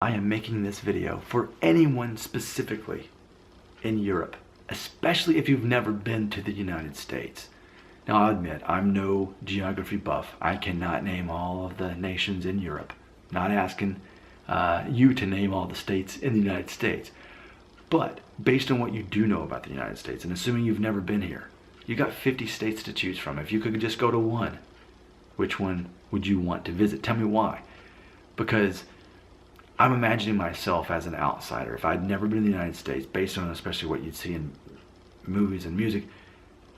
I am making this video for anyone specifically in Europe, especially if you've never been to the United States. Now, I'll admit, I'm no geography buff. I cannot name all of the nations in Europe. Not asking you to name all the states in the United States. But based on what you do know about the United States, and assuming you've never been here, you got 50 states to choose from. If you could just go to one, which one would you want to visit? Tell me why. Because I'm imagining myself as an outsider. If I'd never been in the United States, based on especially what you'd see in movies and music,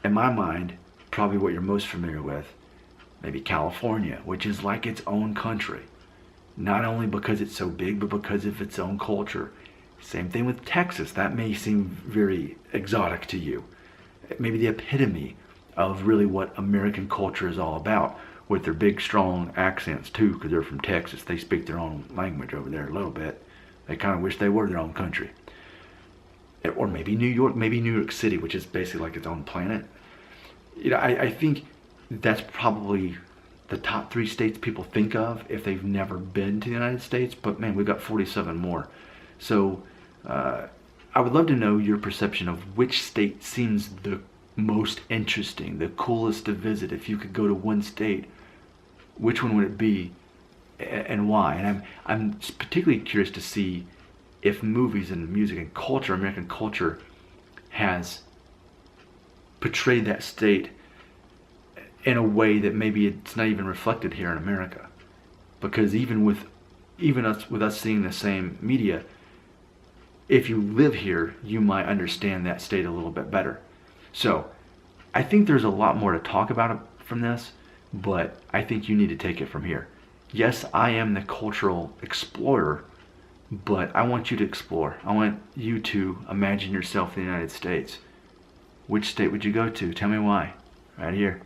in my mind, probably what you're most familiar with, maybe California, which is like its own country. Not only because it's so big, but because of its own culture. Same thing with Texas. That may seem very exotic to you. Maybe the epitome of really what American culture is all about, with their big, strong accents too, because they're from Texas. They speak their own language over there a little bit. They kind of wish they were their own country. Or maybe New York, maybe New York City, which is basically like its own planet. You know, I think that's probably the top 3 states people think of if they've never been to the United States. But man, we've got 47 more. So I would love to know your perception of which state seems the most interesting, the coolest to visit. If you could go to one state, which one would it be and why? And I'm particularly curious to see if movies and music and culture, American culture, has portrayed that state in a way that maybe it's not even reflected here in America. Because even with us seeing the same media, if you live here, you might understand that state a little bit better. So I think there's a lot more to talk about from this, but I think you need to take it from here. Yes, I am the cultural explorer, but I want you to explore. I want you to imagine yourself in the United States. Which state would you go to? Tell me why. Right here.